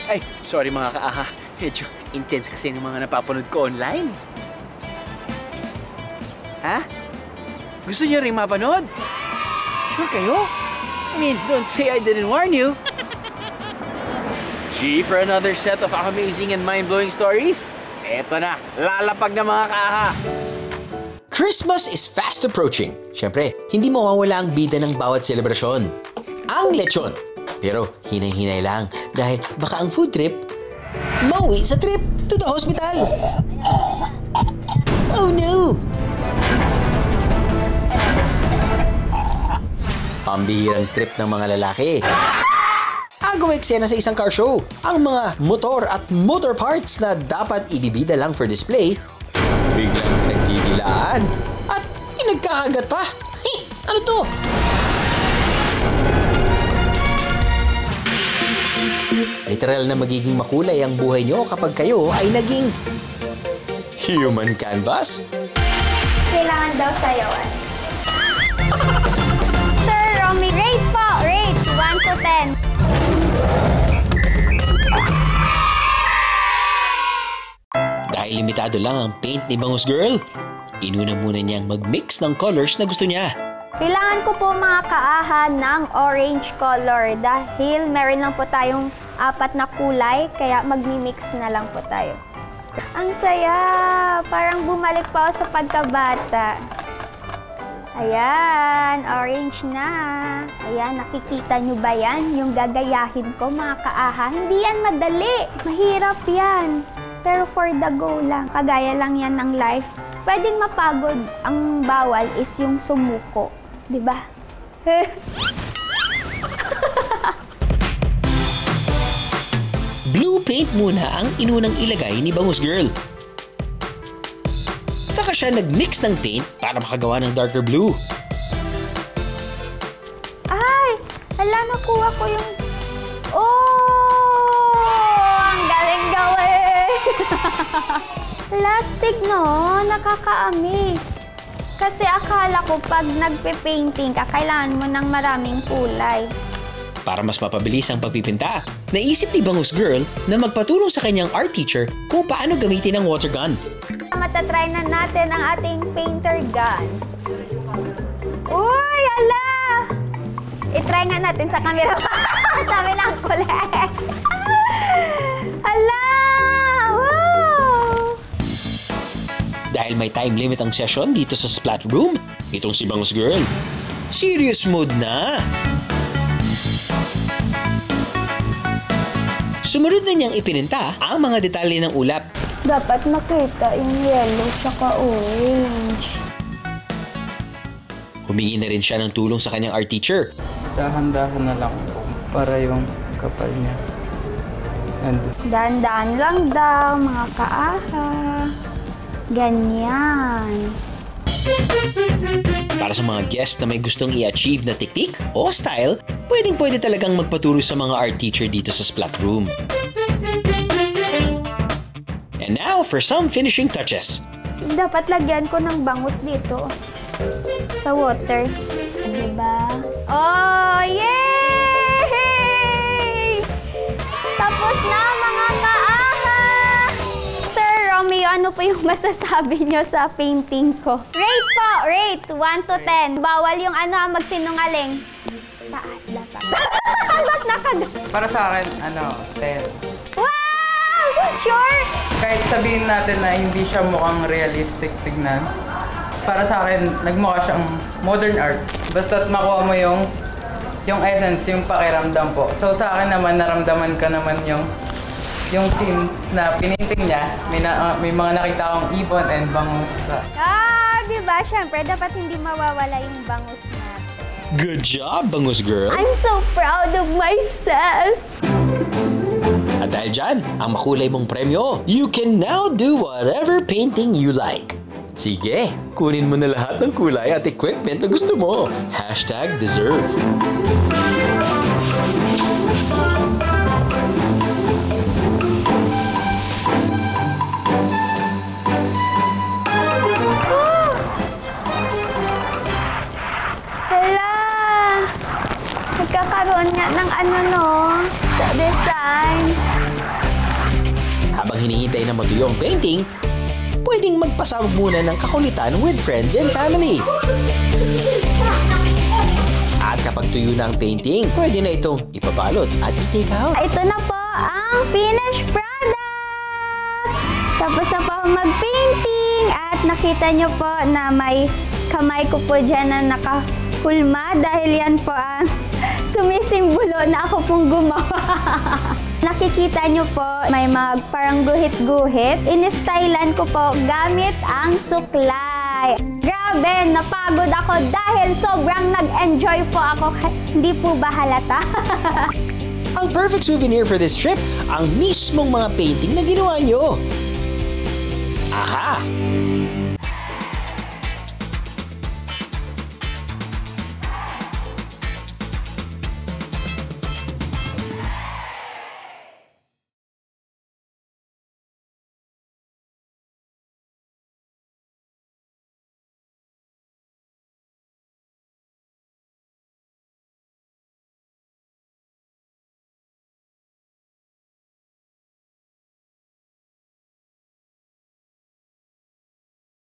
Ay, sorry mga kaaha. Medyo intense kasi ng mga napapanood ko online. Ha? Gusto niyo rin mapanood? Sure kayo? I mean, don't say I didn't warn you. G for another set of amazing and mind-blowing stories? Eto na, lalapag na mga kaaha. Christmas is fast approaching. Siyempre, hindi mawawala ang bida ng bawat selebrasyon. Ang lechon. Pero hinay-hinay lang dahil baka ang food trip mauwi sa trip to the hospital. Oh no! Pambihirang trip ng mga lalaki. Agaw eksena sa isang car show. Ang mga motor at motor parts na dapat ibibida lang for display, biglang nagdidilaan at pinagkakagat pa. Hey, ano to? Literal na magiging makulay ang buhay nyo kapag kayo ay naging human canvas. Kailangan daw sayawan. Sir Romy, rate po! Rate! 1 to 10. Dahil limitado lang ang paint ni Bangus Girl, inuna muna niyang mag-mix ng colors na gusto niya. Kailangan ko po mga kaaha ng orange color dahil meron lang po tayong 4 na kulay, kaya magmi-mix na lang po tayo. Ang saya! Parang bumalik pa ako sa pagkabata. Ayan, orange na. Ayan, nakikita nyo ba yan? Yung gagayahin ko mga kaaha. Hindi yan madali. Mahirap yan. Pero for the go lang. Kagaya lang yan ng life. Pwedeng mapagod. Ang bawal is yung sumuko. Diba? Blue paint muna ang inunang ilagay ni Bangus Girl. Saka siya nag-mix ng paint para makagawa ng darker blue. Ay! Hala, nakuha ko yung... Oh! Ang galing gawin! Plastic, no? Nakaka-amaze. Kasi akala ko pag nagpe-painting ka, kailangan mo ng maraming kulay. Para mas mapabilis ang pagpipinta, naisip ni Bangus Girl na magpatulong sa kanyang art teacher kung paano gamitin ang water gun. Matatry na natin ang ating painter gun. Uy, ala! I-try nga natin sa camera. Sabi ng kulay. Ala! Wow! Dahil may time limit ang session dito sa Splat Room, itong si Bangus Girl, serious mode na! Sumunod na niyang ipininta ang mga detalye ng ulap. Dapat makita yung yellow tsaka orange. Humingi na rin siya ng tulong sa kanyang art teacher. Dahan-dahan na lang po para yung kapal niya. Dahan-dahan lang daw, mga kaaha. Ganyan. Para sa mga guests na may gustong i-achieve na technique o style, pwedeng-pwede talagang magpaturo sa mga art teacher dito sa Splat Room. And now for some finishing touches. Dapat lagyan ko ng bangus dito. Sa water. Diba? Oh, yay! Tapos na, mga kaaha! Sir Romeo, ano po yung masasabi nyo sa painting ko? Rate po! Rate! 1 to 10. Bawal yung magsinungaling. Taas dapat. Ba't nakagano? Para sa akin, 10. Wow! Sure? Kahit sabihin natin na hindi siya mukhang realistic tignan, para sa akin, nagmukha siyang modern art. Basta't makuha mo yung essence, yung pakiramdam po. So sa akin naman, naramdaman ka naman yung scene na pininting niya. May mga nakita akong ibon and bangus. Diba? Siyempre, dapat hindi mawawala yung bangus natin. Good job, Bangus Girl! I'm so proud of myself! At dahil dyan, ang makulay mong premyo, you can now do whatever painting you like. Sige, kunin mo na lahat ng kulay at equipment na gusto mo. #deserve. Hala! Nagkakaroon nga ng design. Habang hinihintay na matuyo ang painting, pwedeng magpasabog muna ng kakulitan with friends and family. At kapag tuyo na ang painting, pwede na itong ipabalot at i-take out. Ito na po ang finished product! Tapos na po ako mag-painting at nakita nyo po na may kamay ko po dyan na nakahulma dahil yan po ang sumisimbolo na ako pong gumawa. Nakikita nyo po may mga parang guhit-guhit. In-stylan ko po gamit ang suklay. Grabe, napagod ako dahil sobrang nag-enjoy po ako. Hindi po ba halata? Ang perfect souvenir for this trip, ang mismong mga painting na ginawa nyo. Aha!